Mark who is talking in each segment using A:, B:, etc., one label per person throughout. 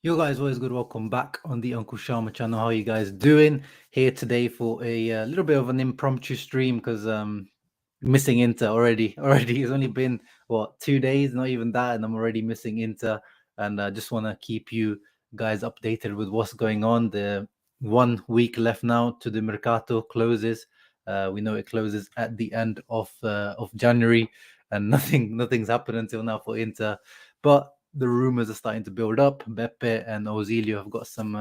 A: Yo guys, always good. Welcome back on the Uncle Sharma channel. How are you guys doing? Here today for a little bit of an impromptu stream because missing Inter already. Already, it's only been what 2 days, not even that, and I'm already missing Inter. And I just want to keep you guys updated with what's going on. The 1 week left now to the Mercato closes. We know it closes at the end of January, and nothing's happened until now for Inter, but the rumors are starting to build up. Beppe and Ozilio have got some.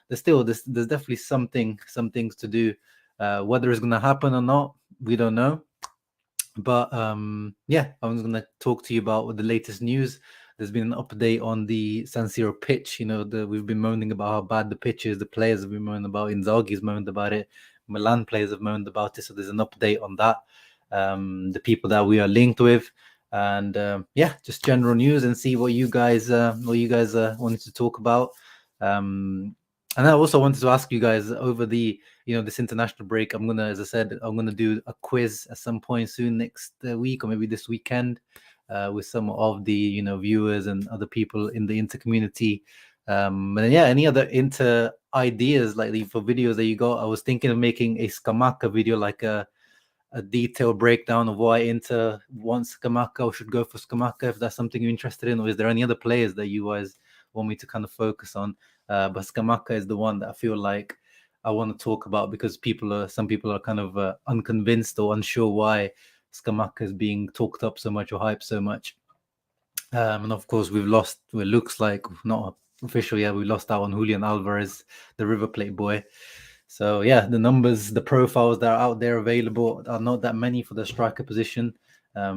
A: There's definitely some things to do. Whether it's going to happen or not, we don't know. But yeah, I'm going to talk to you about the latest news. There's been an update on the Sensi pitch. We've been moaning about how bad the pitch is. The players have been moaning about. Inzaghi's moaned about it. Milan players have moaned about it. So there's an update on that. The people that we are linked with, and yeah, just general news and see what you guys wanted to talk about. And I also wanted to ask you guys over this international break. As I said, I'm gonna do a quiz at some point soon next week or maybe this weekend with some of the viewers and other people in the Inter community. And yeah, any other Inter ideas like for videos that you got? I was thinking of making a Scamacca video, like a detailed breakdown of why Inter wants Scamacca or should go for Scamacca, if that's something you're interested in, or is there any other players that you guys want me to kind of focus on? But Scamacca is the one that I feel like I want to talk about because some people are kind of unconvinced or unsure why Scamacca is being talked up so much or hyped so much. And of course, we've lost. It looks like not official yet. We lost out on Julian Alvarez, the River Plate boy. So yeah, the numbers, the profiles that are out there available are not that many for the striker position. But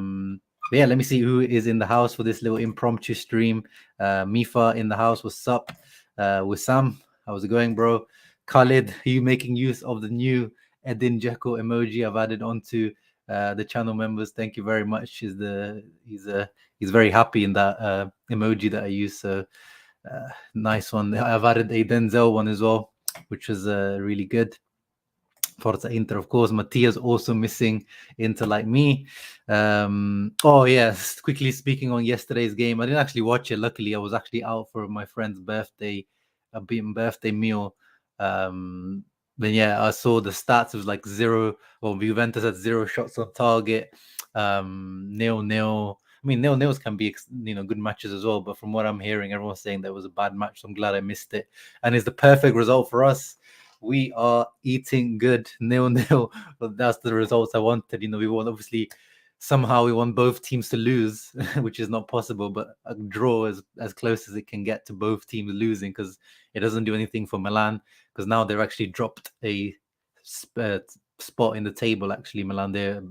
A: yeah, let me see who is in the house for this little impromptu stream. Mifa in the house. What's up? With Sam, how's it going, bro? Khalid, are you making use of the new Edin Dzeko emoji I've added onto the channel members? Thank you very much. He's very happy in that emoji that I use. So nice one. I've added a Denzel one as well, which was really good. Forza Inter, of course. Mattia's also missing Inter like me. Oh, yes. Quickly speaking on yesterday's game, I didn't actually watch it. Luckily, I was actually out for my friend's birthday, a birthday meal. Then yeah, I saw the stats. It was like zero. Well, Juventus had 0 shots on target. 0-0. I mean, 0-0s can be good matches as well. But from what I'm hearing, everyone's saying that was a bad match. So I'm glad I missed it. And it's the perfect result for us. We are eating good. 0-0. But that's the results I wanted. We want somehow we want both teams to lose, which is not possible. But a draw is as close as it can get to both teams losing because it doesn't do anything for Milan because now they've actually dropped a spot in the table. Actually, Milan they're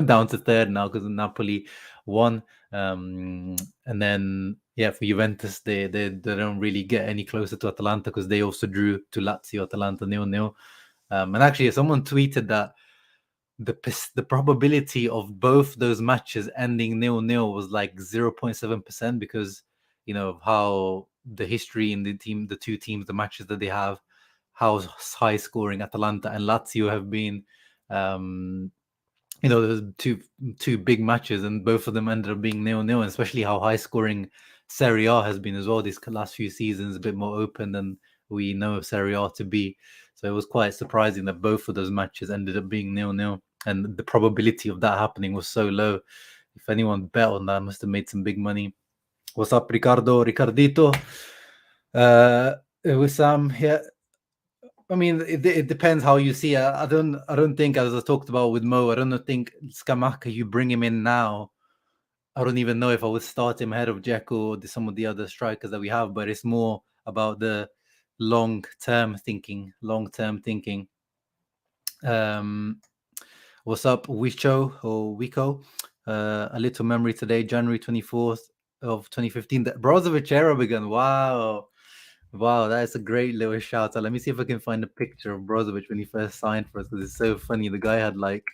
A: down to third now because Napoli won. And then yeah, for Juventus they don't really get any closer to Atalanta because they also drew to Lazio. Atalanta 0-0. And actually, someone tweeted that the probability of both those matches ending 0-0 was like 0.7% because of how the history in the two teams, the matches that they have, how high scoring Atalanta and Lazio have been. There's two big matches and both of them ended up being 0-0, and especially how high scoring Serie A has been as well these last few seasons, a bit more open than we know Serie A to be. So it was quite surprising that both of those matches ended up being 0-0, and the probability of that happening was so low. If anyone bet on that, must have made some big money. What's up, Ricardo? Ricardito? With Sam here. I mean, it depends how you see it. I don't think, as I talked about with Mo, I don't think Scamacca, you bring him in now. I don't even know if I would start him ahead of Dzeko or some of the other strikers that we have, but it's more about the long-term thinking. What's up, Wicho or Wico? A little memory today, January 24th of 2015. The Brozovic era began. Wow, that is a great little shout out. Let me see if I can find a picture of Brozovic when he first signed for us because it's so funny. The guy had like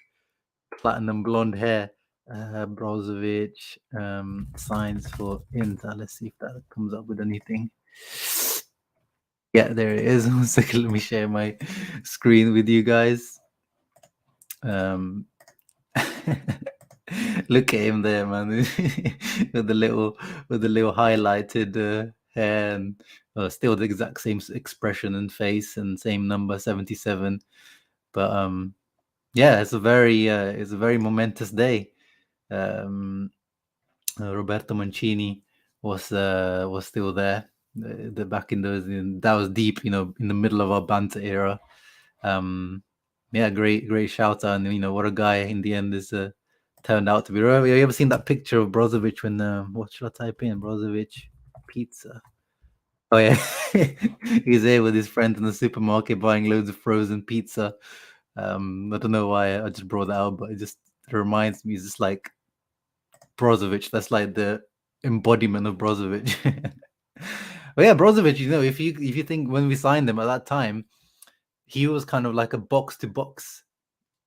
A: platinum blonde hair. Brozovic signs for Inter. Let's see if that comes up with anything. Yeah, there it is. 1 second, let me share my screen with you guys. Look at him there, man, with the little highlighted hair, and still the exact same expression and face and same number 77. But yeah, it's a very momentous day. Roberto Mancini was still there. The back in those, that was deep, in the middle of our banter era. Yeah, great shout out, and what a guy in the end is turned out to be. Have you ever seen that picture of Brozovic when what should I type in? Brozovic pizza. Oh yeah, he's there with his friend in the supermarket buying loads of frozen pizza. I don't know why I just brought that out, but it reminds me. It's just like Brozovic. That's like the embodiment of Brozovic. But yeah, Brozovic. If you think when we signed him at that time, he was kind of like a box to box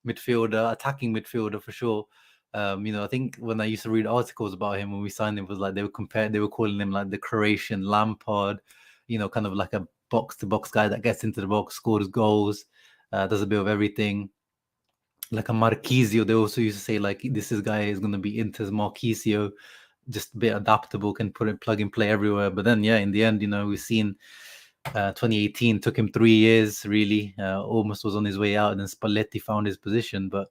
A: midfielder, attacking midfielder for sure. I think when I used to read articles about him when we signed him, was like they were calling him like the Croatian Lampard, kind of like a box to box guy that gets into the box, scores goals, does a bit of everything. Like a Marquisio, they also used to say like guy is going to be Inter's Marquisio, just a bit adaptable, can plug and play everywhere. But then yeah, in the end, we've seen 2018 took him 3 years, really. Almost was on his way out, and then Spalletti found his position. But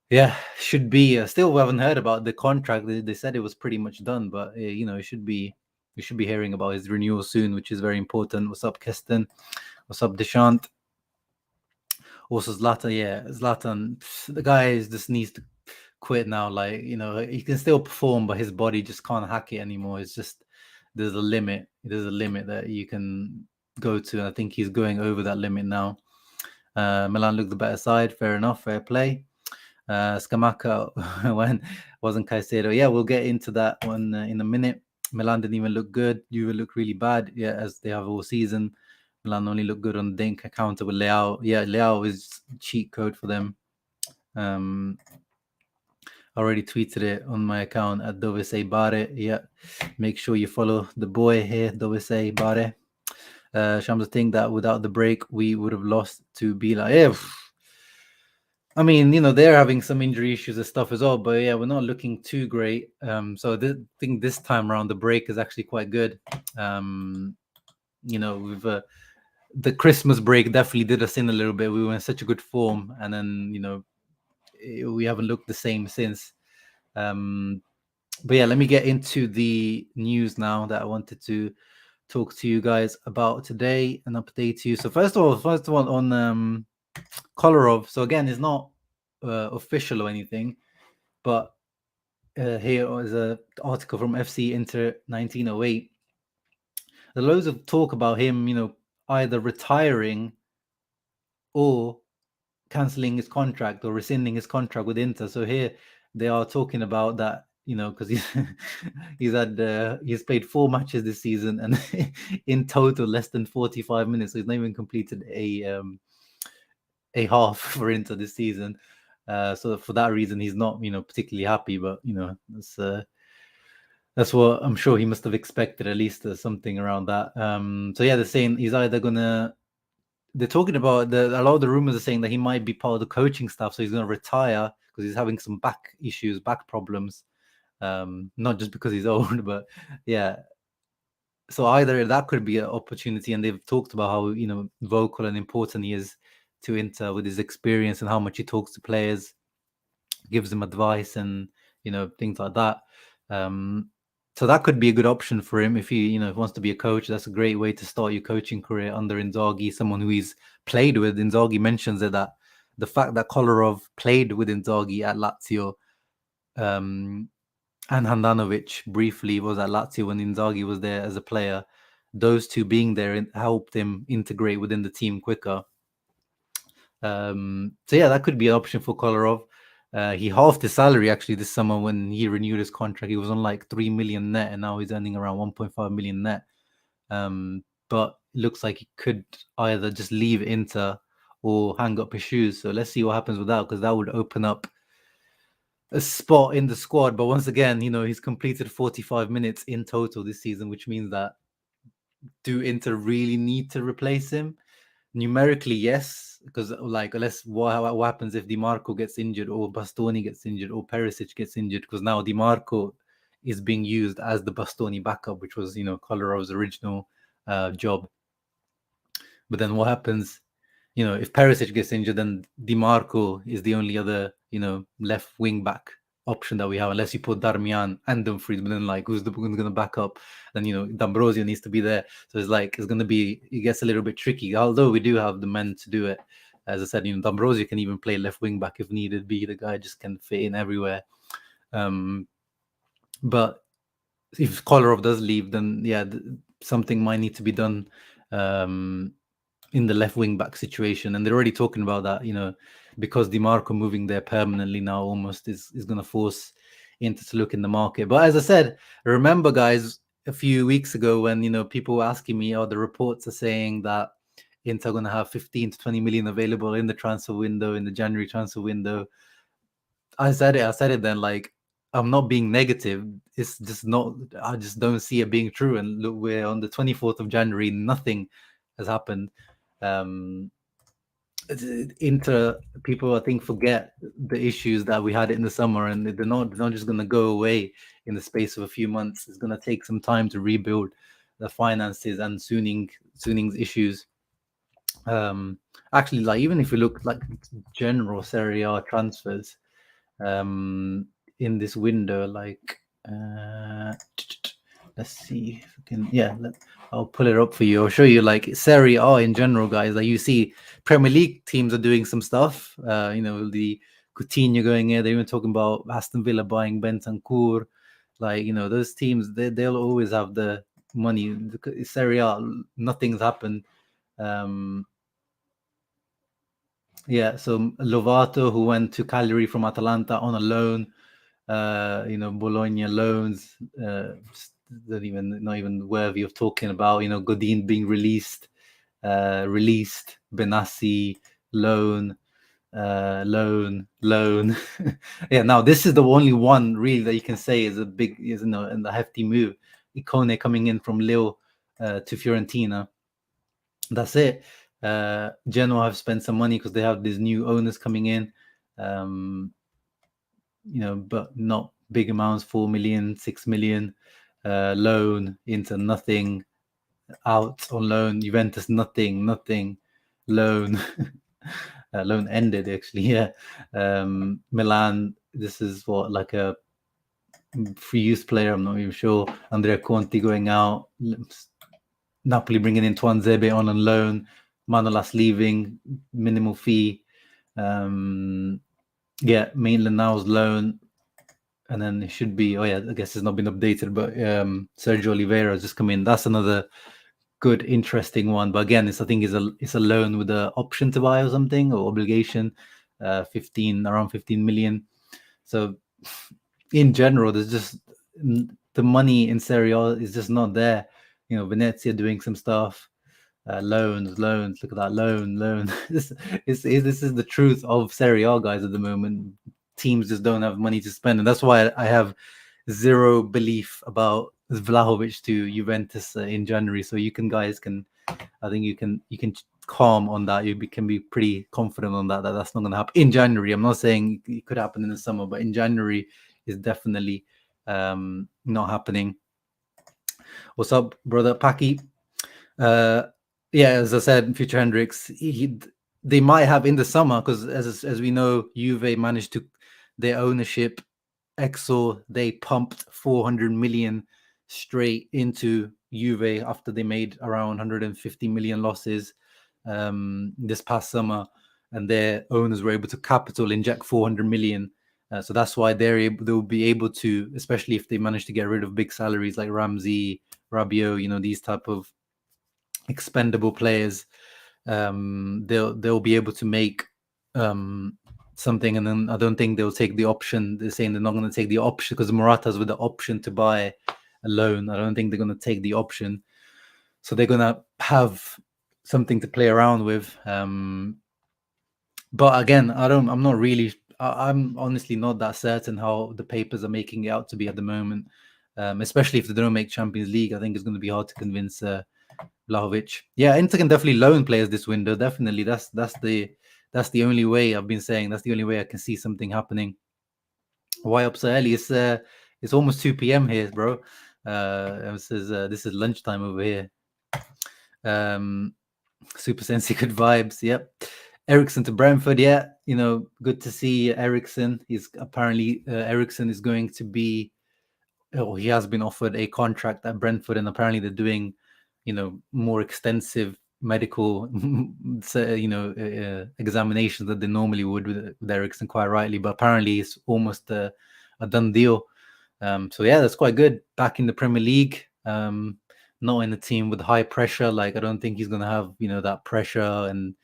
A: yeah, should be still. We haven't heard about the contract. They said it was pretty much done, but it should be. We should be hearing about his renewal soon, which is very important. What's up, Keston? What's up, Deshant? Also, Zlatan. Yeah, Zlatan. The guy just needs to quit now. Like, he can still perform, but his body just can't hack it anymore. It's just there's a limit. There's a limit that you can go to, and I think he's going over that limit now. Milan looked the better side. Fair enough. Fair play. Scamacca when wasn't Caicedo. Yeah, we'll get into that one in a minute. Milan didn't even look good. Juve look really bad. Yeah, as they have all season. Milan only look good on the Dink counter with Leao. Yeah, Leao is cheat code for them. Already tweeted it on my account at Dovese Bare. Yeah, make sure you follow the boy here, Dovese Bare. Shams, think that without the break we would have lost to Bila. Yeah, I mean, they're having some injury issues and stuff as well, but yeah, we're not looking too great. So I think this time around the break is actually quite good. We've the Christmas break definitely did us in a little bit. We were in such a good form, and then we haven't looked the same since. But yeah, let me get into the news now that I wanted to talk to you guys about today and update you. So first of all, on Kolarov. So again, it's not official or anything, but here is an article from FC Inter 1908. There's loads of talk about him, either retiring or cancelling his contract or rescinding his contract with Inter. So here they are talking about that, because he's played 4 matches this season, and in total less than 45 minutes. So he's not even completed a half for Inter this season. So for that reason, he's not, particularly happy. But that's what I'm sure he must have expected, at least something around that. So yeah, they're saying he's either gonna. They're talking about a lot of the rumors are saying that he might be part of the coaching staff, so he's going to retire because he's having some back issues, back problems. Not just because he's old, but yeah. So either that could be an opportunity, and they've talked about how vocal and important he is to Inter with his experience and how much he talks to players, gives them advice, and things like that. So that could be a good option for him if he wants to be a coach. That's a great way to start your coaching career under Inzaghi, someone who he's played with. Inzaghi mentions that the fact that Kolarov played with Inzaghi at Lazio, and Handanovic briefly was at Lazio when Inzaghi was there as a player. Those two being there helped him integrate within the team quicker. So yeah, that could be an option for Kolarov. He halved his salary actually this summer when he renewed his contract. He was on like 3 million net, and now he's earning around 1.5 million net. But it looks like he could either just leave Inter or hang up his shoes. So let's see what happens with that, because that would open up a spot in the squad. But once again, he's completed 45 minutes in total this season, which means that do Inter really need to replace him? Numerically, yes, because like what happens if Di Marco gets injured, or Bastoni gets injured, or Perisic gets injured? Because now Di Marco is being used as the Bastoni backup, which was, Kolarov's original job. But then what happens? If Perisic gets injured, then Di Marco is the only other, left wing back option that we have, unless you put Darmian and Dumfries. But then, who's going to back up? Then, D'Ambrosio needs to be there. So it gets a little bit tricky. Although we do have the men to do it. As I said, D'Ambrosio can even play left wing back if needed be. The guy just can fit in everywhere. But if Kolarov does leave, then something might need to be done in the left wing back situation, and they're already talking about that, because Di Marco moving there permanently now almost is going to force Inter to look in the market. But as I said, remember, guys, a few weeks ago when people were asking me, the reports are saying that Inter are going to have 15 to 20 million available in the transfer window, in the January transfer window. I said it then, I'm not being negative. It's just not, I just don't see it being true. And look, we're on the 24th of January, nothing has happened. Inter people, I think, forget the issues that we had in the summer, and they're not just going to go away in the space of a few months. It's going to take some time to rebuild the finances and Suning's issues. Actually, even if you look general Serie A transfers in this window, let's see if we can. I'll pull it up for you. I'll show you Serie A in general, guys. You see Premier League teams are doing some stuff. The Coutinho going in. They're even talking about Aston Villa buying Bentancur. Those teams, they'll always have the money. Serie A, nothing's happened. So Lovato, who went to Cagliari from Atalanta on a loan. Bologna loans, not even worthy of talking about. Godin being released, Benassi loan. Now this is the only one really that you can say is a big, and the hefty move. Icone coming in from Lille to Fiorentina. That's it. Genoa have spent some money because they have these new owners coming in. But not big amounts, 4 million, 6 million, loan into nothing, out on loan, Juventus, nothing, loan, loan ended actually, Milan, this is what, a free use player, I'm not even sure, Andrea Conti going out, Napoli bringing in Tuanzebe on loan, Manolas leaving, minimal fee, Maitland Niles loan, and then it should be, I guess it's not been updated, but Sergio Oliveira has just come in. That's another good, interesting one. But again, I think it's a loan with an option to buy or something, or obligation, around 15 million. So in general, there's just the money in Serie A is just not there. Venezia doing some stuff. Loans. Look at that loan. This is the truth of Serie A, guys. At the moment, teams just don't have money to spend, and that's why I have zero belief about Vlahovic to Juventus in January. So I think you can calm on that. You can be pretty confident on that that's not going to happen in January. I'm not saying it could happen in the summer, but in January is definitely not happening. What's up, brother Paki? As I said, Future Hendricks, they might have in the summer, because as we know, Juve managed to their ownership. Exor, they pumped 400 million straight into Juve after they made around 150 million losses this past summer, and their owners were able to capital inject 400 million. So that's why they'll be able to, especially if they manage to get rid of big salaries like Ramsey, Rabiot, these type of expendable players, they'll be able to make something. And then I don't think they'll take the option. They're saying they're not going to take the option because Morata's with the option to buy a loan. I don't think they're going to take the option, so they're going to have something to play around with. But again, I'm honestly not that certain how the papers are making it out to be at the moment, especially if they don't make Champions League. I think it's going to be hard to convince Vlahovic. Inter can definitely loan players this window. Definitely, that's the only way. I've been saying that's the only way I can see something happening. Why up so early? It's almost 2 p.m. here, bro. This is lunchtime over here. Super Sensi, good vibes. Yep. Ericsson to Brentford. Yeah, good to see Ericsson. He's apparently Ericsson is going to be. Oh, he has been offered a contract at Brentford, and apparently they're doing, more extensive medical, examinations that they normally would with Ericsson, quite rightly. But apparently it's almost a done deal. So yeah, that's quite good. Back in the Premier League, not in a team with high pressure. Like, I don't think he's gonna have that pressure and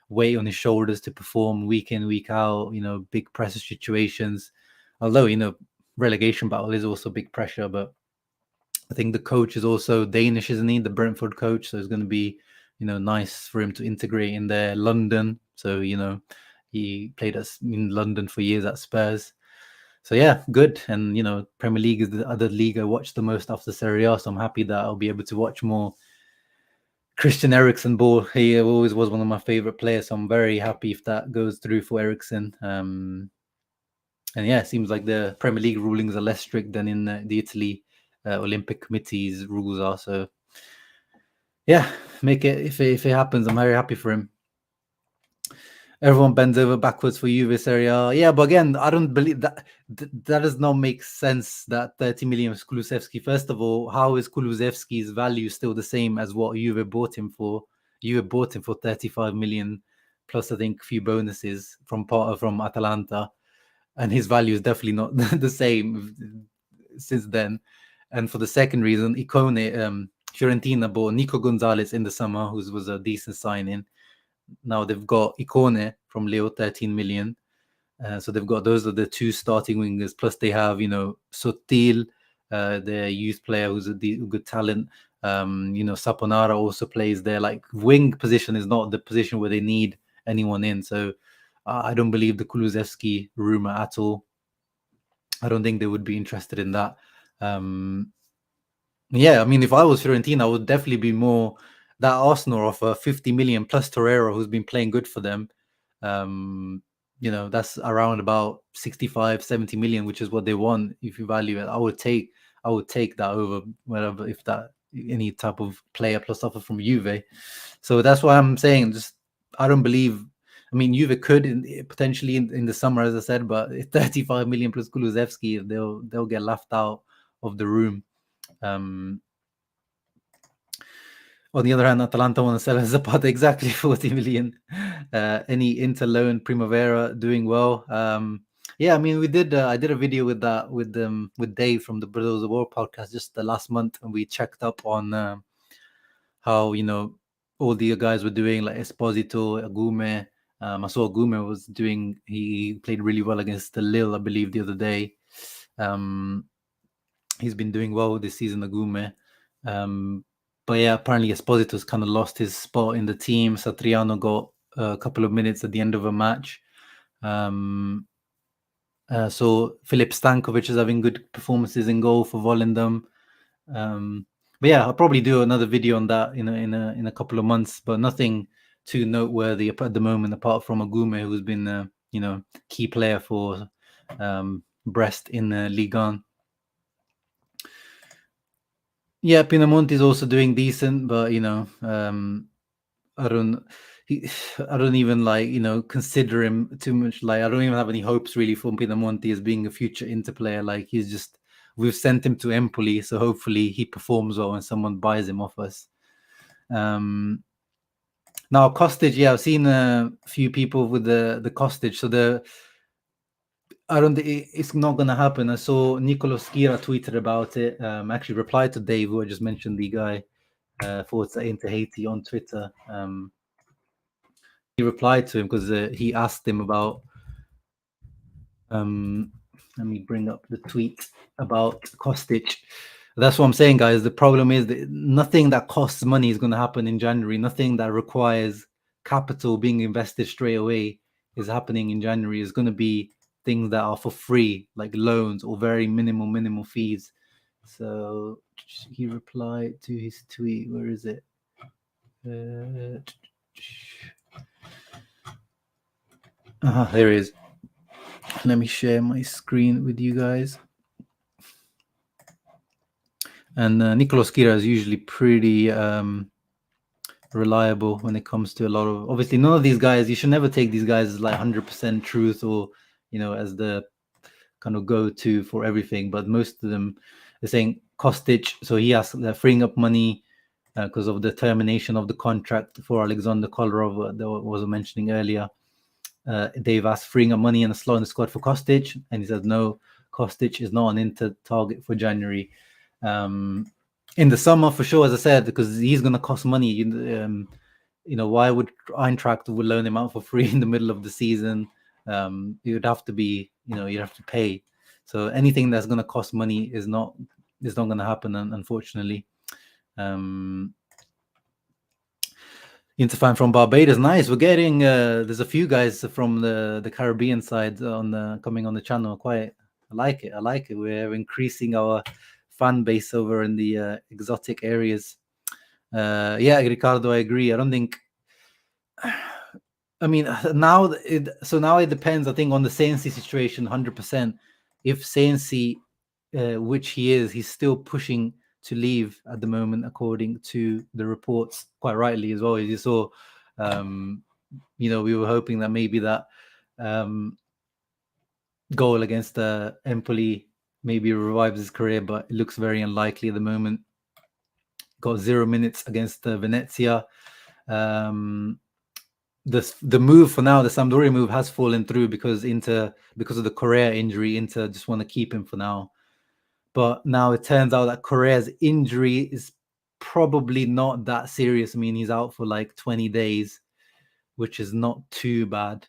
A: weight on his shoulders to perform week in, week out. Big pressure situations. Although relegation battle is also big pressure, but I think the coach is also Danish, isn't he? The Brentford coach, so it's going to be nice for him to integrate in there. London, so he played in London for years at Spurs. So yeah, good. And Premier League is the other league I watch the most after Serie A, so I'm happy that I'll be able to watch more Christian Eriksen ball. He always was one of my favorite players, so I'm very happy if that goes through for Eriksen. And yeah, it seems like the Premier League rulings are less strict than in the Italy Olympic Committee's rules are. So yeah, make it if it happens. I'm very happy for him. Everyone bends over backwards for Juve Serie A. Yeah, but again, I don't believe that. That does not make sense. That 30 million is Kulusevski. First of all, how is Kulusevski's value still the same as what Juve bought him for? Juve bought him for 35 million plus, I think, a few bonuses from Atalanta, and his value is definitely not the same since then. And for the second reason, Fiorentina bought Nico Gonzalez in the summer, who was a decent signing. Now they've got Icone from Leo, 13 million. So they've got those are the two starting wingers. Plus they have, Sotil, their youth player who's a good talent. Saponara also plays there. Like, wing position is not the position where they need anyone in. So I don't believe the Kulusevski rumor at all. I don't think they would be interested in that. Yeah, I mean, if I was Fiorentina, I would definitely be more that Arsenal offer 50 million plus Torreira, who's been playing good for them. That's around about 65, 70 million, which is what they want. If you value it, I would take that over whatever, if that any type of player plus offer from Juve. So that's why I'm saying, just I don't believe. I mean, Juve could potentially in the summer, as I said, but 35 million plus Kulusevski, they'll get laughed out of the room. On the other hand, Atalanta want to sell Zapata exactly 40 million. Any Inter loan Primavera doing well. Yeah, I mean, we did. I did a video with Dave from the Brothers of War podcast just the last month, and we checked up on how all the guys were doing, like Esposito, Agume. I saw Agume was doing. He played really well against the Lille, I believe, the other day. He's been doing well this season, Agume. But yeah, apparently Esposito's kind of lost his spot in the team. Satriano got a couple of minutes at the end of a match. So Filip Stankovic is having good performances in goal for Volendam. But yeah, I'll probably do another video on that in a couple of months. But nothing too noteworthy at the moment, apart from Agume, who's been key player for Brest in Ligue 1. Yeah, Pinamonti is also doing decent, but I don't even consider him too much. Like, I don't even have any hopes really for Pinamonti as being a future Inter player. Like, we've sent him to Empoli, so hopefully he performs well and someone buys him off us. Now Kostic, yeah, I've seen a few people with the Kostic. So I don't think it's not going to happen. I saw Nicolo Schira tweeted about it. Actually replied to Dave, who I just mentioned, the guy forwards into Haiti on Twitter. He replied to him because he asked him about. Let me bring up the tweet about Kostic. That's what I'm saying, guys. The problem is that nothing that costs money is going to happen in January. Nothing that requires capital being invested straight away is happening in January. It's going to be things that are for free, like loans or very minimal fees. So he replied to his tweet. Where is it? There it is. Let me share my screen with you guys. And Nicolas Kira is usually pretty reliable when it comes to a lot of. Obviously, none of these guys. You should never take these guys as like 100% truth or as the kind of go-to for everything. But most of them are saying Kostic, so he has freeing up money because of the termination of the contract for Alexander Kolarov that was mentioning earlier. They've asked freeing up money and a slot in the squad for Kostic, and he says no, Kostic is not an Inter target for January. In the summer, for sure, as I said, because he's going to cost money. Why would Eintracht would loan him out for free in the middle of the season? You'd have to be, you'd have to pay. So anything that's going to cost money is not going to happen, unfortunately. Interfan from Barbados, nice. We're getting there's a few guys from the Caribbean side coming on the channel. I like it. We're increasing our fan base over in the exotic areas. Yeah, Ricardo, I agree. I don't think. I mean, now it depends. I think on the Sensi situation, 100%. If Sensi, which he is, he's still pushing to leave at the moment, according to the reports, quite rightly as well. As you saw, we were hoping that maybe that goal against Empoli maybe revives his career, but it looks very unlikely at the moment. Got 0 minutes against Venezia. The move for now, the Sampdoria move has fallen through because of the Correa injury. Inter just want to keep him for now. But now it turns out that Correa's injury is probably not that serious. I mean, he's out for like 20 days, which is not too bad.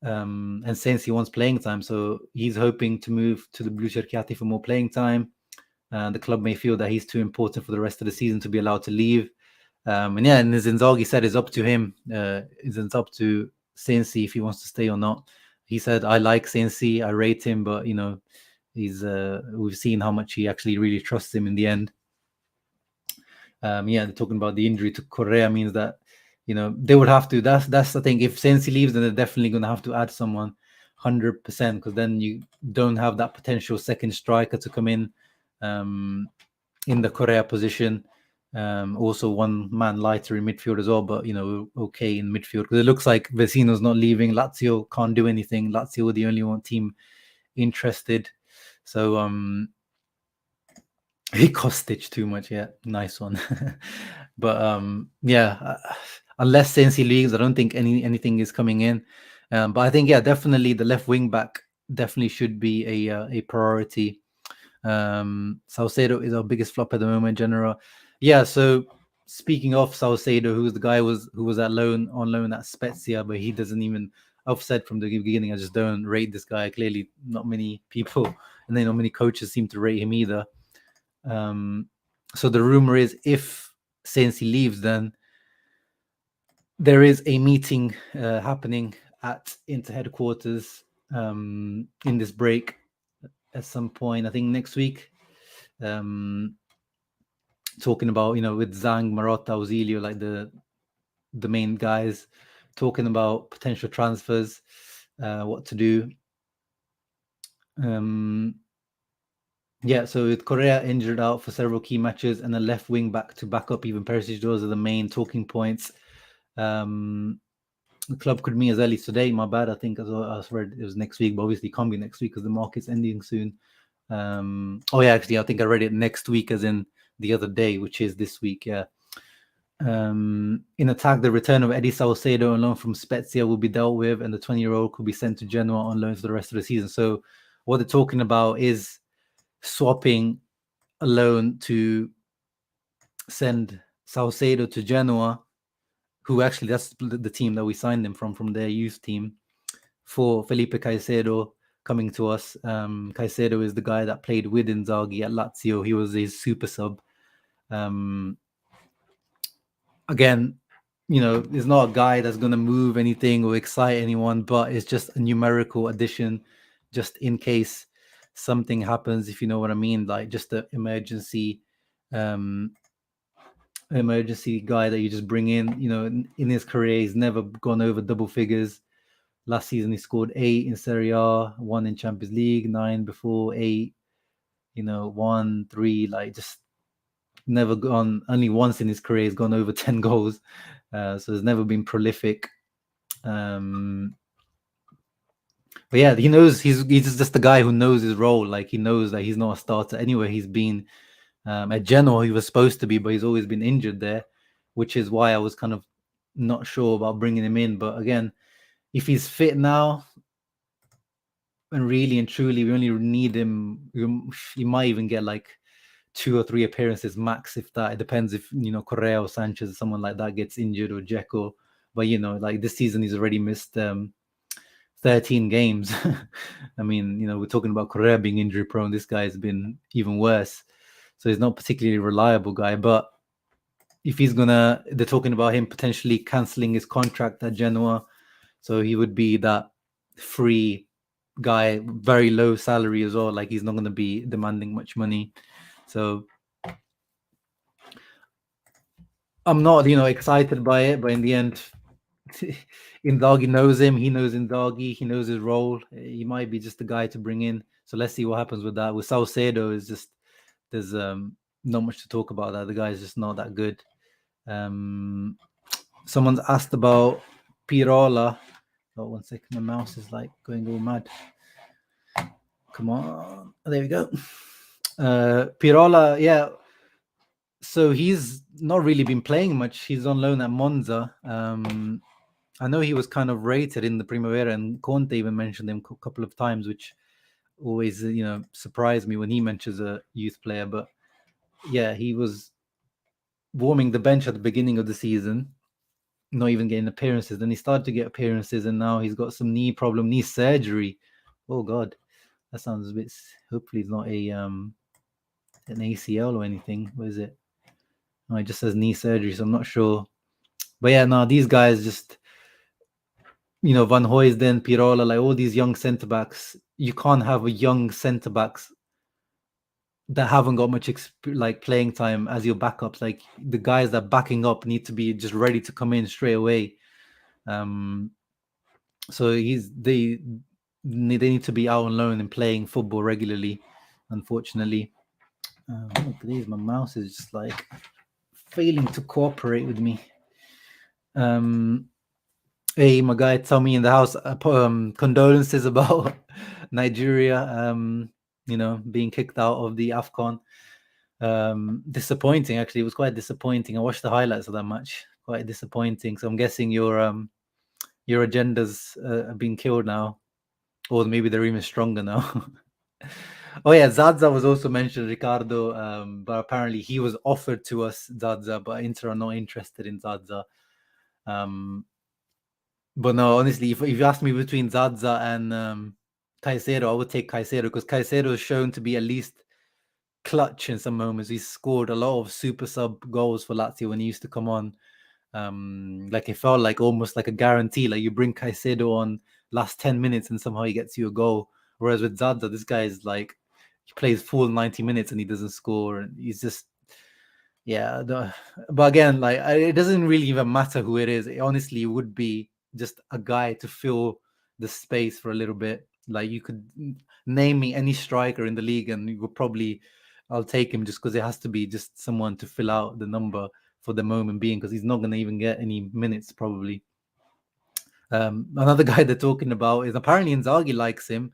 A: And since he wants playing time, so he's hoping to move to the Blue Cerchiati for more playing time. The club may feel that he's too important for the rest of the season to be allowed to leave. And as Inzaghi said, it's up to him. It's up to Sensi if he wants to stay or not. He said, I like Sensi, I rate him, but he's we've seen how much he actually really trusts him in the end. Talking about the injury to Correa means that they would have to. That's the thing. If Sensi leaves, then they're definitely going to have to add someone, 100%, because then you don't have that potential second striker to come in the Correa position. Also one man lighter in midfield as well, but okay in midfield because it looks like Vecino's not leaving. Lazio can't do anything. Lazio are the only one team interested. So he Kostic too much, yeah, nice one. But unless Sensi leaves, I don't think anything is coming in. But I think definitely the left wing back definitely should be a priority. Salcedo is our biggest flop at the moment, General. Yeah, so speaking of Salcedo, who was on loan at Spezia, but he doesn't even. I've said from the beginning, I just don't rate this guy. Clearly, not many people, and then not many coaches seem to rate him either. So the rumor is, if Sensi leaves, then there is a meeting happening at Inter headquarters in this break at some point. I think next week. Talking about with Zhang, Marotta, Auxilio, like the main guys, talking about potential transfers, what to do. So with Correa injured out for several key matches and a left wing back to back up even Perisic, those are the main talking points. The club could meet as early today. My bad. I think I read it was next week, but obviously it can't be next week because the market's ending soon. Actually, I think I read it next week, as in the other day, which is this week. Yeah. In attack, the return of Eddie Salcedo on loan from Spezia will be dealt with, and the 20-year-old could be sent to Genoa on loan for the rest of the season. So what they're talking about is swapping a loan to send Salcedo to Genoa, who actually that's the team that we signed him from their youth team, for Felipe Caicedo coming to us. Caicedo is the guy that played with Inzaghi at Lazio. He was his super sub. Again, it's not a guy that's going to move anything or excite anyone, but it's just a numerical addition just in case something happens, if you know what I mean, like just an emergency guy that you just bring in. In his career, he's never gone over double figures. Last season, he scored 8 in Serie A, 1 in Champions League, 9 before, 8, 1, 3, like just never gone. Only once in his career he's gone over 10 goals. So he's never been prolific. But yeah, he knows he's just the guy who knows his role. Like he knows that he's not a starter anywhere he's been. At Genoa, he was supposed to be, but he's always been injured there, which is why I was kind of not sure about bringing him in. But again, if he's fit now, and really and truly, we only need him. He might even get like 2 or 3 appearances max, if that. It depends if Correa or Sanchez, someone like that, gets injured, or Dzeko. But like this season, he's already missed 13 games. I mean, we're talking about Correa being injury prone. This guy has been even worse. So he's not particularly reliable guy. But if they're talking about him potentially cancelling his contract at Genoa. So he would be that free guy, very low salary as well. Like he's not going to be demanding much money. So I'm not, excited by it. But in the end, Inzaghi knows him. He knows Inzaghi. He knows his role. He might be just the guy to bring in. So let's see what happens with that. With Caicedo, is just there's not much to talk about. That the guy is just not that good. Someone's asked about Pirola. Oh, 1 second. My mouse is like going all mad. Come on. There we go. Pirola, yeah. So he's not really been playing much. He's on loan at Monza. I know he was kind of rated in the Primavera, and Conte even mentioned him a couple of times, which always, surprised me when he mentions a youth player. But yeah, he was warming the bench at the beginning of the season, not even getting appearances. Then he started to get appearances, and now he's got some knee surgery. Oh God, that sounds a bit. Hopefully, it's not an ACL or anything. What is it? No, it just says knee surgery, so I'm not sure. But yeah, no, these guys just. Van Hoysden, Pirola, like all these young centre backs, you can't have a young centre backs that haven't got much playing time as your backups. Like the guys that backing up need to be just ready to come in straight away. So they need to be out on loan and playing football regularly. Unfortunately, my mouse is just like failing to cooperate with me. Hey, my guy Tommy in the house. Condolences about Nigeria. Being kicked out of the AFCON. Disappointing. Actually, it was quite disappointing. I watched the highlights of that match. Quite disappointing. So I'm guessing your agendas are being killed now, or maybe they're even stronger now. Oh yeah, Zaza was also mentioned, Ricardo. But apparently he was offered to us, Zaza, but Inter are not interested in Zaza. But no, honestly, if you ask me between Zaza and Caicedo, I would take Caicedo, because Caicedo is shown to be at least clutch in some moments. He's scored a lot of super sub goals for Lazio when he used to come on. Like it felt like almost like a guarantee. Like you bring Caicedo on last 10 minutes and somehow he gets you a goal. Whereas with Zaza, this guy is like, he plays full 90 minutes and he doesn't score. And he's just, yeah. But again, like it doesn't really even matter who it is. It honestly would be just a guy to fill the space for a little bit. Like you could name me any striker in the league and you would probably, I'll take him, just because it has to be just someone to fill out the number for the moment being, because he's not going to even get any minutes probably. Another guy they're talking about is apparently Inzaghi likes him.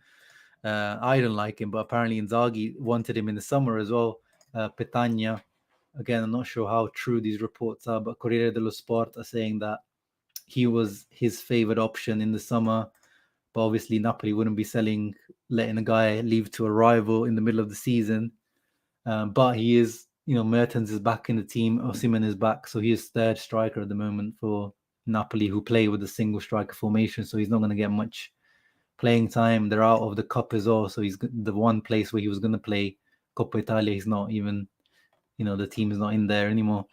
A: I don't like him, but apparently Inzaghi wanted him in the summer as well. Petagna. Again, I'm not sure how true these reports are, but Corriere dello Sport are saying that he was his favorite option in the summer. But obviously Napoli wouldn't be letting a guy leave to a rival in the middle of the season. But he is, Mertens is back in the team. Osimhen is back. So he is third striker at the moment for Napoli, who play with a single striker formation. So he's not going to get much playing time. They're out of the cup as well. So he's the one place where he was going to play Coppa Italia. He's not even, the team is not in there anymore.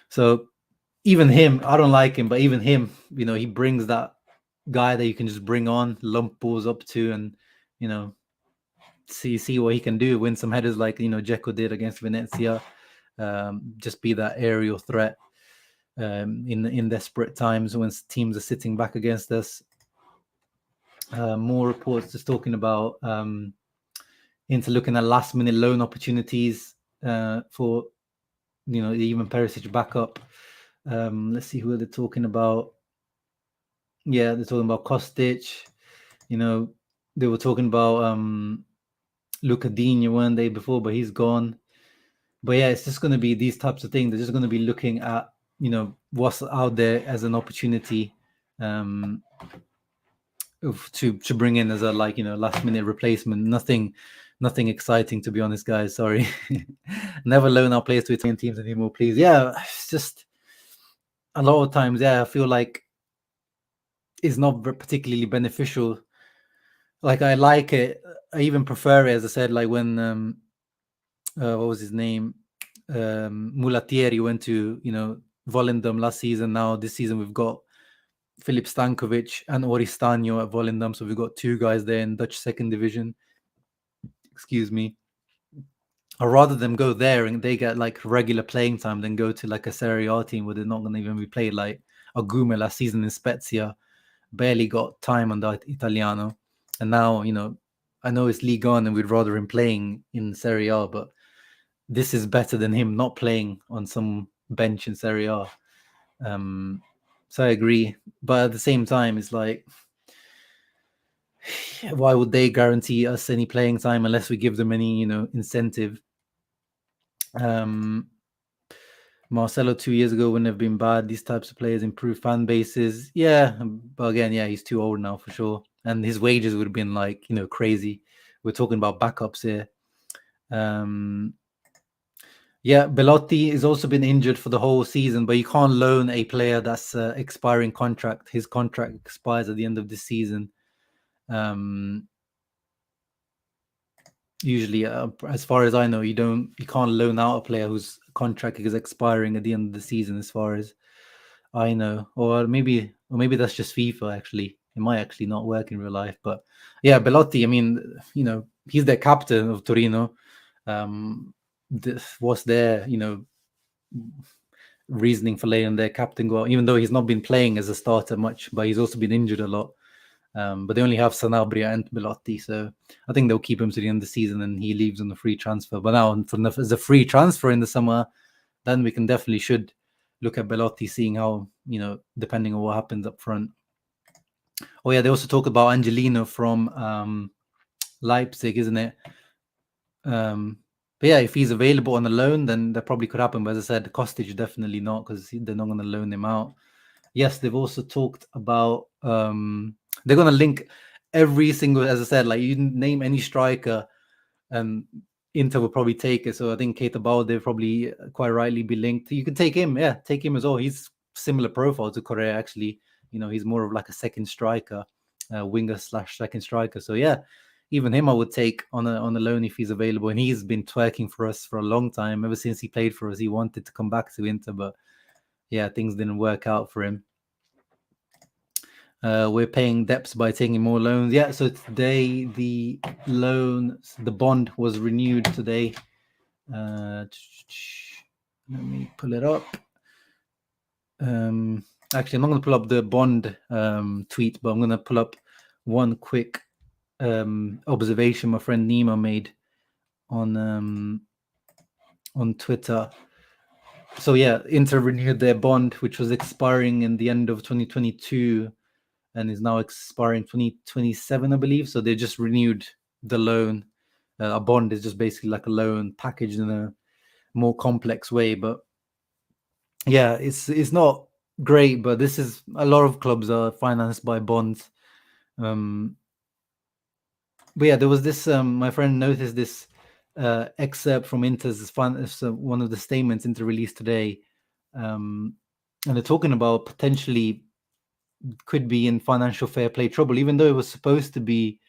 A: So even him, I don't like him, but even him, he brings that guy that you can just bring on, lump balls up to, and, see what he can do, win some headers like Dzeko did against Venezia. Just be that aerial threat in desperate times when teams are sitting back against us. More reports just talking about Inter looking at last minute loan opportunities. for even Perisic back up. Let's see who they're talking about. Yeah, they're talking about Kostic. They were talking about Luca Digne, weren't they, before, but he's gone. But yeah, it's just going to be these types of things. They're just going to be looking at what's out there as an opportunity to bring in as a last minute replacement. Nothing exciting, to be honest, guys. Sorry. Never loan our players to Italian teams anymore, please. Yeah, it's just a lot of times, yeah, I feel like it's not particularly beneficial. Like, I like it. I even prefer it, as I said, like when what was his name? Mulatieri went to Volendam last season. Now this season we've got Filip Stankovic and Oristano at Volendam, so we've got two guys there in Dutch second division. Excuse me. I'd rather them go there and they get like regular playing time than go to like a Serie A team where they're not going to even be played. Like Agume last season in Spezia barely got time on the Italiano, and now I know it's Ligue 1 and we'd rather him playing in Serie A, but this is better than him not playing on some bench in Serie A. So I agree, but at the same time, it's like, why would they guarantee us any playing time unless we give them any incentive? Marcelo 2 years ago wouldn't have been bad. These types of players improve fan bases. Yeah, but again, yeah, he's too old now for sure, and his wages would have been like crazy. We're talking about backups here. Yeah, Belotti has also been injured for the whole season, but you can't loan a player that's expiring contract. His contract expires at the end of this season. Usually, as far as I know, you can't loan out a player whose contract is expiring at the end of the season, as far as I know. Or maybe that's just FIFA. Actually, it might actually not work in real life. But yeah, Belotti. I mean, he's the captain of Torino. What's their reasoning for letting their captain go out, even though he's not been playing as a starter much, but he's also been injured a lot. But they only have Sanabria and Belotti, so I think they'll keep him to the end of the season and he leaves on a free transfer. But now, as a free transfer in the summer, then we can definitely should look at Belotti, seeing how, depending on what happens up front. Oh yeah, they also talk about Angelino from Leipzig, isn't it? But yeah, if he's available on a loan, then that probably could happen. But as I said, Kostic definitely not, because they're not going to loan him out. Yes, they've also talked about they're going to link every single, as I said, like you name any striker, and Inter will probably take it. So I think Keita Balde probably quite rightly be linked. You can take him, yeah, take him as well. He's similar profile to Correa, actually. He's more of like a second striker, winger / second striker. So yeah, even him I would take on a loan if he's available. And he's been twerking for us for a long time. Ever since he played for us, he wanted to come back to Inter, but yeah, things didn't work out for him. We're paying debts by taking more loans. Yeah, so today the bond was renewed today. Let me pull it up. Actually, I'm not going to pull up the bond tweet, but I'm going to pull up one quick observation my friend Nima made on Twitter. So yeah, Inter renewed their bond, which was expiring in the end of 2022 and is now expiring 2027, I believe. So they just renewed the loan. A bond is just basically like a loan packaged in a more complex way. But yeah, it's not great, but this is, a lot of clubs are financed by bonds. But yeah, there was this, my friend noticed this excerpt from Inter's one of the statements Inter released today. And they're talking about potentially could be in financial fair play trouble, even though it was supposed to be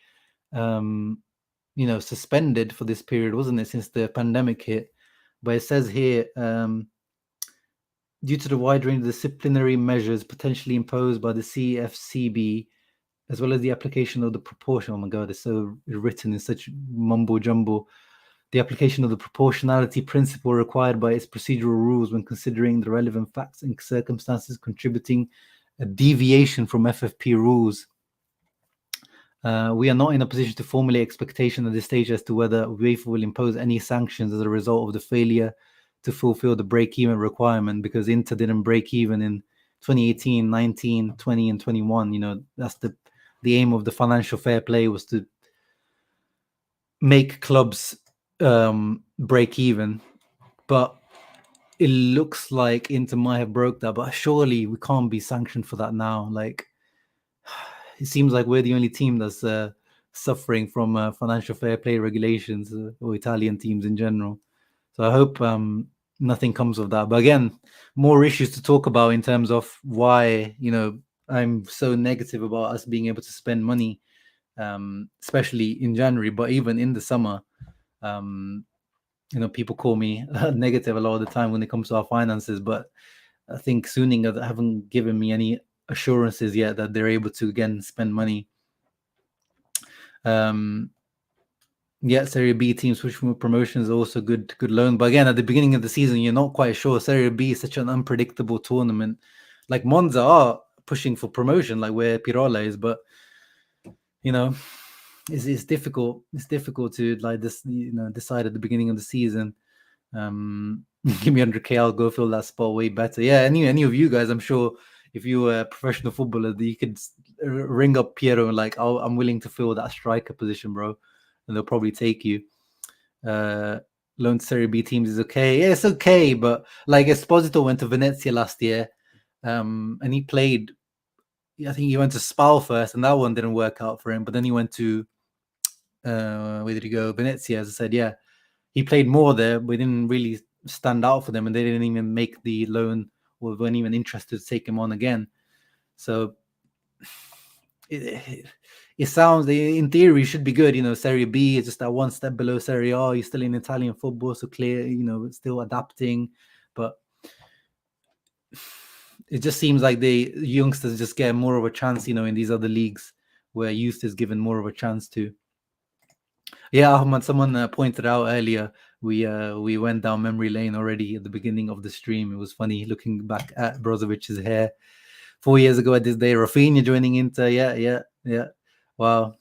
A: suspended for this period, wasn't it, since the pandemic hit. But it says here, due to the wide range of disciplinary measures potentially imposed by the CFCB, as well as the application of the proportion, oh my god, it's so written in such mumbo jumbo, the application of the proportionality principle required by its procedural rules when considering the relevant facts and circumstances contributing a deviation from FFP rules. We are not in a position to formulate expectation at this stage as to whether UEFA will impose any sanctions as a result of the failure to fulfill the break-even requirement, because Inter didn't break even in 2018, 19, 20, and 21. You know, that's the aim of the financial fair play, was to make clubs break even. But it looks like Inter might have broke that, but surely we can't be sanctioned for that now. Like, it seems like we're the only team that's suffering from financial fair play regulations, or Italian teams in general. So I hope nothing comes of that. But again, more issues to talk about in terms of why, you know, I'm so negative about us being able to spend money, especially in January, but even in the summer. You know, people call me negative a lot of the time when it comes to our finances, but I think Suning haven't given me any assurances yet that they're able to again spend money. Yeah, Serie B teams switch from promotions, also good loan. But again, at the beginning of the season, you're not quite sure. Serie B is such an unpredictable tournament. Like Monza are pushing for promotion, like where Pirola is, but you know, it's difficult. It's difficult to like this, you know, decide at the beginning of the season. Give me 100K, I'll go fill that spot way better. Yeah, any of you guys, I'm sure if you were a professional footballer, you could ring up Piero and like, oh, I'm willing to fill that striker position, bro, and they'll probably take you. Loan to Serie B teams is okay. Yeah, it's okay, but like Esposito went to Venezia last year, and he played. I think he went to Spal first, and that one didn't work out for him. But then he went to where did he go? Venezia, as I said. Yeah, he played more there, but didn't really stand out for them, and they didn't even make the loan, or weren't even interested to take him on again. So it sounds, in theory, should be good. You know, Serie B is just that one step below Serie A. You're still in Italian football, so clear, you know, still adapting. But it just seems like the youngsters just get more of a chance, you know, in these other leagues where youth is given more of a chance to. Yeah, Ahmad, someone pointed out earlier, we went down memory lane already at the beginning of the stream. It was funny looking back at Brozovic's hair 4 years ago at this day. Rafinha joining Inter. Yeah. Wow.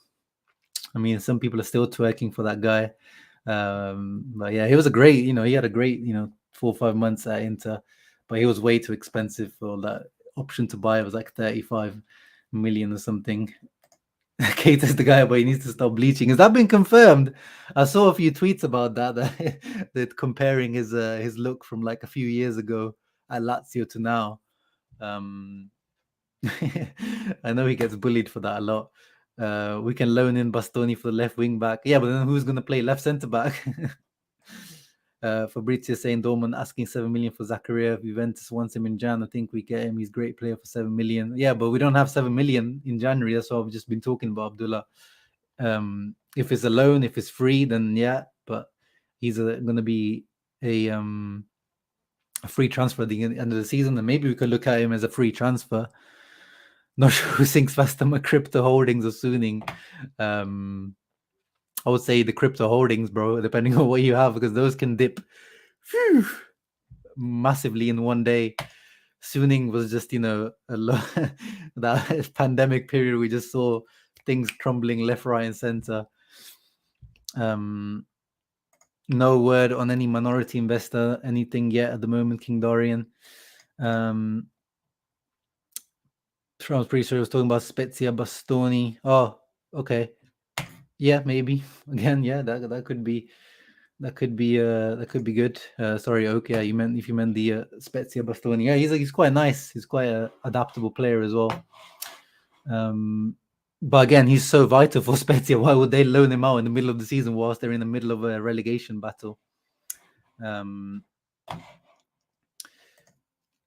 A: I mean, some people are still twerking for that guy. But yeah, he was a great, you know, he had a great, you know, 4 or 5 months at Inter, but he was way too expensive for that option to buy. It was like 35 million or something. Keita's the guy, but he needs to stop bleaching. Has that been confirmed? I saw a few tweets about that comparing his look from like a few years ago at Lazio to now. I know he gets bullied for that a lot. We can loan in Bastoni for the left wing back. Yeah, but then who's going to play left centre back? Fabrizio saying Dortmund asking 7 million for Zakaria. Juventus wants him in Jan. I think we get him. He's a great player for 7 million. Yeah, but we don't have 7 million in January. That's what I've just been talking about, Abdullah. If it's a loan, if it's free, then yeah. But he's going to be a free transfer at the end of the season, and maybe we could look at him as a free transfer. Not sure who thinks faster, my crypto holdings or Suning. I would say the crypto holdings, bro, depending on what you have, because those can dip massively in one day. Suning was just, you know, that pandemic period, we just saw things crumbling left, right, and center. No word on any minority investor, anything yet at the moment, King Dorian. I was pretty sure he was talking about Spezia, Bastoni. Oh, okay. Yeah, maybe. Again, yeah, that could be good. Sorry, okay. You meant if you meant the Spezia Bastoni. Yeah, he's quite nice. He's quite an adaptable player as well. But again, he's so vital for Spezia. Why would they loan him out in the middle of the season whilst they're in the middle of a relegation battle?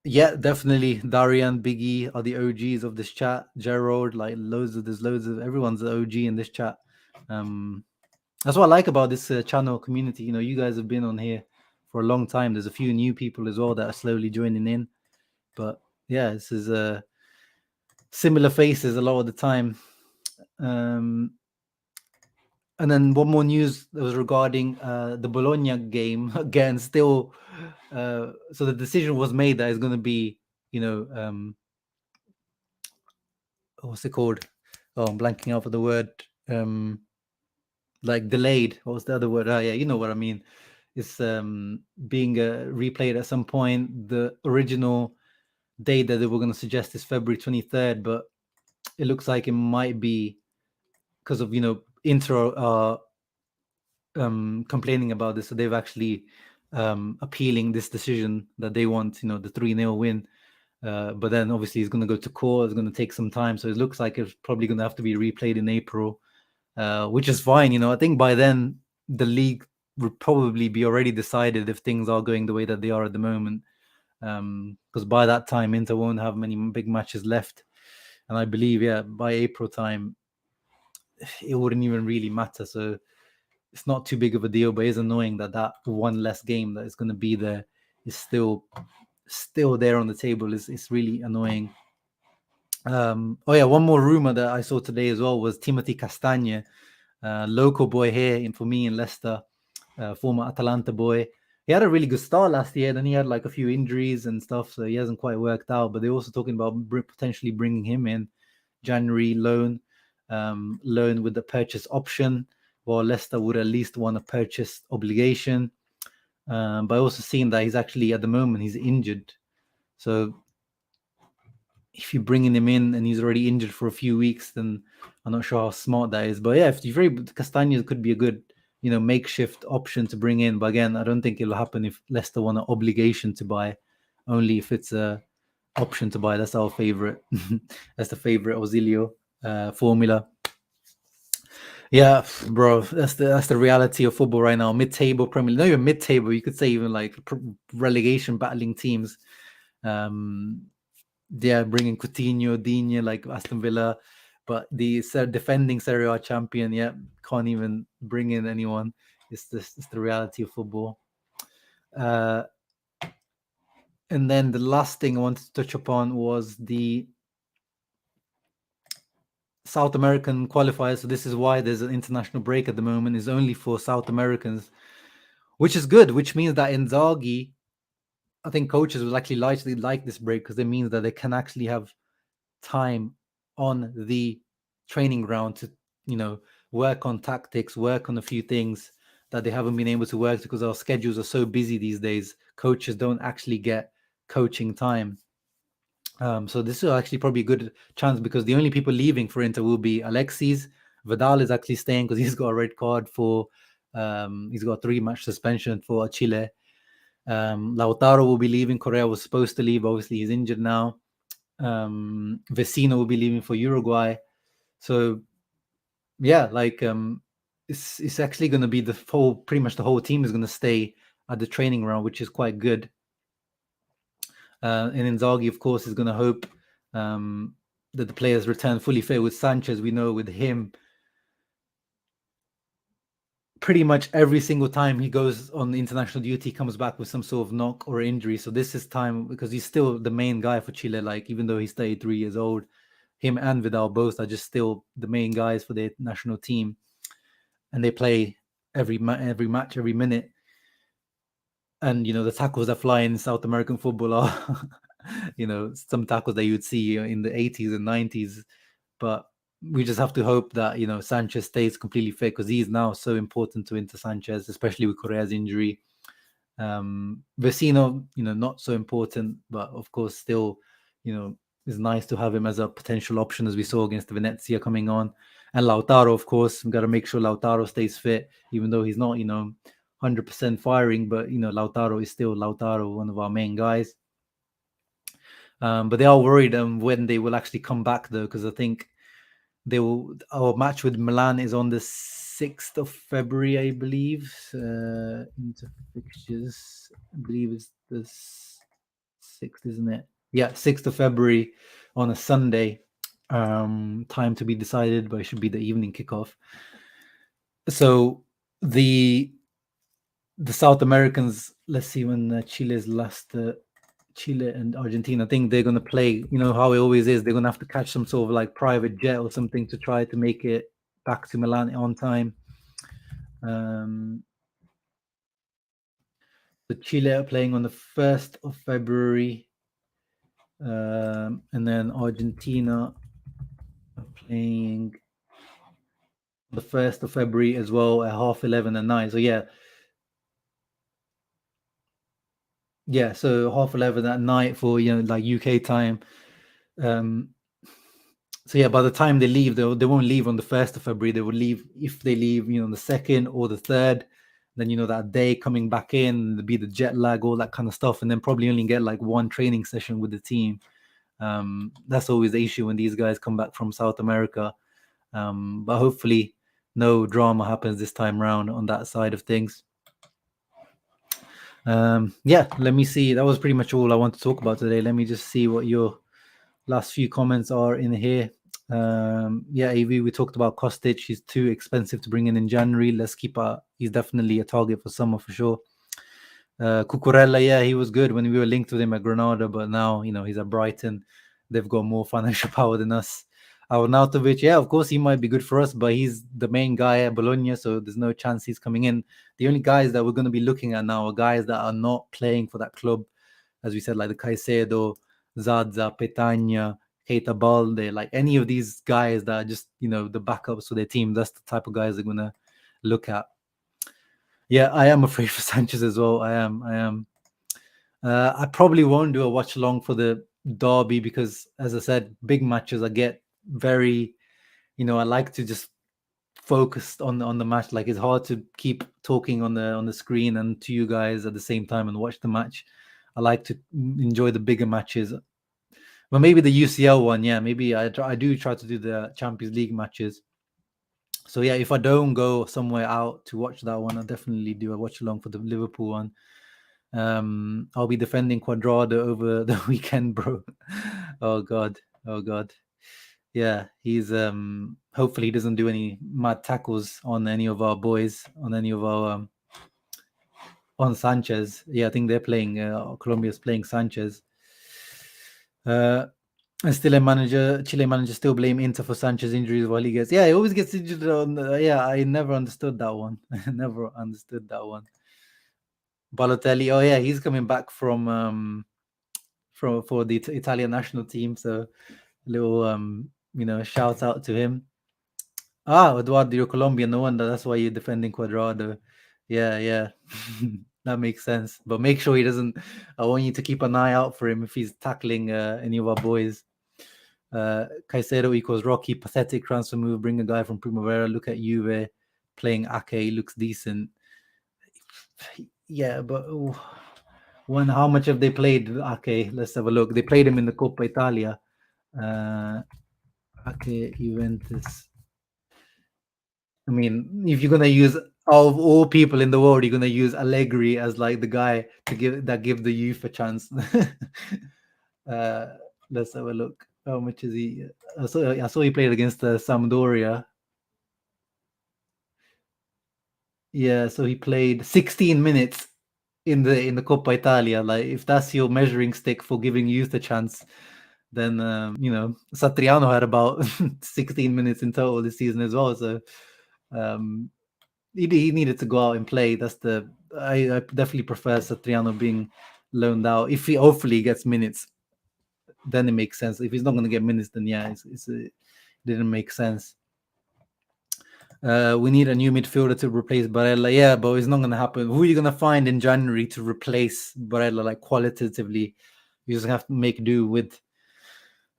A: Yeah, definitely. Darian, Biggie are the OGs of this chat. Gerald, like there's loads of everyone's an OG in this chat. That's what I like about this channel community. You know, you guys have been on here for a long time. There's a few new people as well that are slowly joining in. But yeah, this is similar faces a lot of the time. And then one more news that was regarding the Bologna game. Again, still, so the decision was made that it's going to be, you know, what's it called? I'm blanking out for the word. Like delayed. What was the other word? Yeah, you know what I mean. It's being replayed at some point. The original date that they were going to suggest is February 23rd, but it looks like it might be because of Inter complaining about this, so they've actually appealing this decision that they want, the 3-0 win. But then obviously it's going to go to court. It's going to take some time, so it looks like it's probably going to have to be replayed in April, which is fine. I think by then the league would probably be already decided if things are going the way that they are at the moment, because by that time Inter won't have many big matches left, and I believe by April time it wouldn't even really matter. So it's not too big of a deal, but it's annoying that one less game that is going to be there is still there on the table. Is really annoying. One more rumor that I saw today as well was Timothy Castagna, local boy here for me in Leicester, former Atalanta boy. He had a really good start last year, then he had like a few injuries and stuff, so he hasn't quite worked out. But they're also talking about potentially bringing him in January loan with the purchase option, while Leicester would at least want a purchase obligation. But I also seen that he's actually at the moment he's injured, so if you're bringing him in and he's already injured for a few weeks, then I'm not sure how smart that is. But yeah, if you're Castagna could be a good, makeshift option to bring in. But again, I don't think it'll happen if Leicester want an obligation to buy, only if it's a option to buy. That's our favorite. That's the favorite Auxilio formula. Yeah, bro, that's the reality of football right now. Mid-table Premier League, not even mid-table. You could say even like relegation battling teams. Bringing Coutinho, Digne, like Aston Villa, but the defending Serie A champion, can't even bring in anyone. It's the reality of football. And then the last thing I wanted to touch upon was the South American qualifiers. So this is why there's an international break at the moment. Is only for South Americans, which is good. Which means that Inzaghi, I think coaches will actually likely like this break because it means that they can actually have time on the training ground to work on tactics, work on a few things that they haven't been able to work because our schedules are so busy these days. Coaches don't actually get coaching time. So this is actually probably a good chance because the only people leaving for Inter will be Alexis. Vidal is actually staying because he's got a red card for he's got a 3-match suspension for Chile. Lautaro will be leaving. Correa was supposed to leave. Obviously, he's injured now. Vecino will be leaving for Uruguay. So it's actually going to be pretty much the whole team is going to stay at the training ground, which is quite good. And Inzaghi, of course, is going to hope that the players return fully fit. With Sanchez, we know with him, pretty much every single time he goes on international duty, he comes back with some sort of knock or injury. So this is time because he's still the main guy for Chile. Like even though he's 33 years old, him and Vidal both are just still the main guys for their national team, and they play every match, every minute. And the tackles that fly in South American football are, some tackles that you would see in the 80s and 90s. But we just have to hope that Sanchez stays completely fit because he's now so important to Inter Sanchez, especially with Correa's injury. Vecino, not so important, but of course still, it's nice to have him as a potential option as we saw against Venezia coming on. And Lautaro, of course, we've got to make sure Lautaro stays fit, even though he's not, 100% firing, but Lautaro is still Lautaro, one of our main guys. But they are worried when they will actually come back though, because I think our match with Milan is on the 6th of February, I believe. Into fixtures, I believe it's the 6th, isn't it? Yeah, 6th of February on a Sunday. Time to be decided, but it should be the evening kickoff. So the South Americans, let's see when Chile's last. Chile and Argentina, I think they're going to play, how it always is. They're going to have to catch some sort of like private jet or something to try to make it back to Milan on time. The Chile are playing on the 1st of February. And then Argentina are playing the 1st of February as well at 11:30 at night. So yeah, so 11:30 at night for like UK time. So yeah, by the time they leave, they won't leave on the 1st of February. They will leave, if they leave, the 2nd or the 3rd. Then that day coming back in, there'll be the jet lag, all that kind of stuff, and then probably only get like one training session with the team. That's always the issue when these guys come back from South America. But hopefully, no drama happens this time around on that side of things. Yeah, let me see. That was pretty much all I want to talk about today. Let me just see what your last few comments are in here. Yeah, AV, we talked about Kostic. He's too expensive to bring in January. Let's keep he's definitely a target for summer for sure. Cucurella, yeah, he was good when we were linked with him at Granada, but now he's at Brighton. They've got more financial power than us. Arnautovic, yeah, of course he might be good for us, but he's the main guy at Bologna, so there's no chance he's coming in. The only guys that we're going to be looking at now are guys that are not playing for that club, as we said, like the Caicedo, Zaza, Petagna, Keita Balde, like any of these guys that are just the backups for their team. That's the type of guys they're going to look at. Yeah, I am afraid for Sanchez as well. I am. I probably won't do a watch along for the derby because, as I said, big matches I get very, I like to just focus on the match. Like it's hard to keep talking on the screen and to you guys at the same time and watch the match. I like to enjoy the bigger matches. Well, maybe the UCL one, yeah. Maybe I do try to do the Champions League matches. So yeah, if I don't go somewhere out to watch that one, I'll definitely do a watch along for the Liverpool one. I'll be defending Quadrado over the weekend, bro. Oh god. Yeah, he's hopefully he doesn't do any mad tackles on any of our boys, on any of our on Sanchez. Yeah, I think they're playing Colombia's playing Sanchez. And still Chile manager still blame Inter for Sanchez injuries while he gets he always gets injured on I never understood that one. I never understood that one. Balotelli, oh yeah, he's coming back from for the Italian national team, so a little shout out to him. Eduardo, you're Colombian, no wonder that's why you're defending Cuadrado. Yeah. That makes sense. But make sure he doesn't. I want you to keep an eye out for him if he's tackling any of our boys. Caicedo equals Rocky, pathetic transfer move. Bring a guy from Primavera. Look at Juve playing Ake. Looks decent. Yeah, but how much have they played Ake? Let's have a look. They played him in the Coppa Italia. Ake Juventus. I mean, if you're gonna use of all people in the world, you're gonna use Allegri as like the guy to give the youth a chance. Let's have a look. How much is he? I saw he played against Sampdoria. Yeah, so he played 16 minutes in the Coppa Italia. Like, if that's your measuring stick for giving youth a chance, then Satriano had about 16 minutes in total this season as well. So he needed to go out and play. I definitely prefer Satriano being loaned out. If he hopefully gets minutes, then it makes sense. If he's not going to get minutes, then yeah, it didn't make sense. We need a new midfielder to replace Barella. Yeah, but it's not going to happen. Who are you going to find in January to replace Barella, like qualitatively? You just have to make do with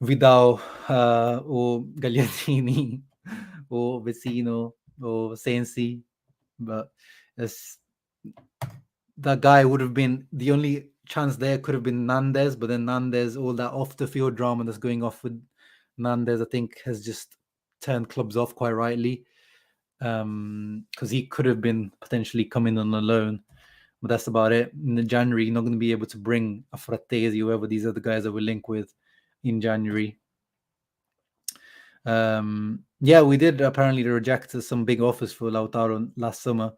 A: Vidal or Gagliardini or Vecino or Sensi. But that guy would have been the only chance there could have been Nandez, but then Nandez, all that off the field drama that's going off with Nandez, I think has just turned clubs off quite rightly. Because he could have been potentially coming on a loan, but that's about it. In January, you're not going to be able to bring a Fratesi, whoever these other guys that we link with in January. Yeah, we did apparently reject some big offers for Lautaro last summer.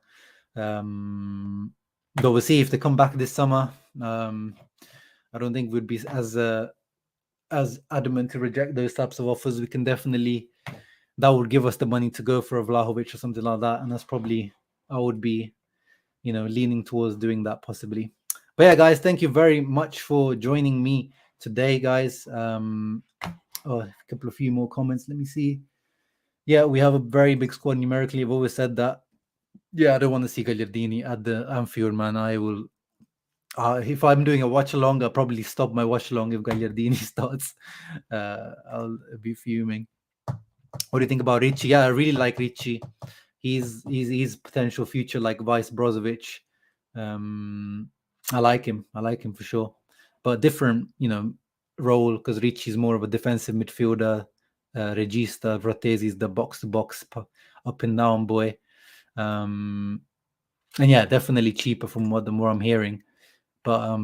A: But we'll see if they come back this summer. I don't think we'd be as adamant to reject those types of offers. We can definitely, that would give us the money to go for a Vlahovic or something like that, and that's probably I would be, leaning towards doing that possibly. But yeah, guys, thank you very much for joining me today, guys. A few more comments. Let me see. Yeah, we have a very big squad numerically. I've always said that. Yeah, I don't want to see Gagliardini at the Anfield, man. I will. If I'm doing a watch along, I'll probably stop my watch along if Gagliardini starts. I'll be fuming. What do you think about Ricci? Yeah, I really like Ricci. He's potential future like Vice Brozovic. I like him. I like him for sure, but different, role because Ricci's more of a defensive midfielder. Regista Fratesi is the box to box up and down boy. And yeah, definitely cheaper from what the more I'm hearing. But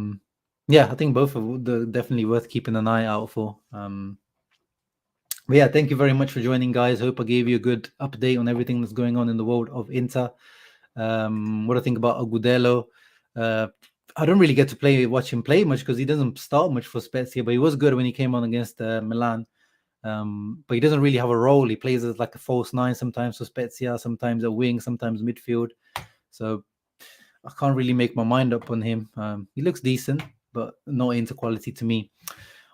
A: yeah, I think both of the definitely worth keeping an eye out for. But yeah, thank you very much for joining, guys. Hope I gave you a good update on everything that's going on in the world of Inter. What I think about Agudelo. I don't really get to watch him play much because he doesn't start much for Spezia, but he was good when he came on against Milan. But he doesn't really have a role. He plays as like a false nine sometimes for Spezia, sometimes a wing, sometimes midfield. So I can't really make my mind up on him. He looks decent, but not Inter quality to me.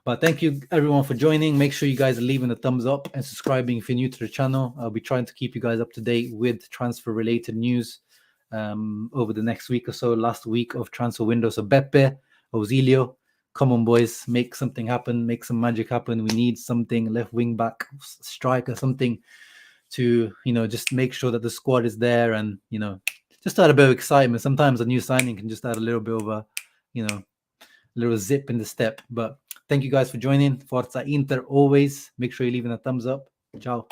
A: But thank you everyone for joining. Make sure you guys are leaving a thumbs up and subscribing if you're new to the channel. I'll be trying to keep you guys up to date with transfer related news over the next week or so. Last week of transfer window. So Beppe, Ausilio, come on boys, make something happen, make some magic happen. We need something, left wing back, striker, something to, just make sure that the squad is there and, just add a bit of excitement. Sometimes a new signing can just add a little bit of a, little zip in the step. But thank you guys for joining. Forza Inter always. Make sure you're leaving a thumbs up. Ciao.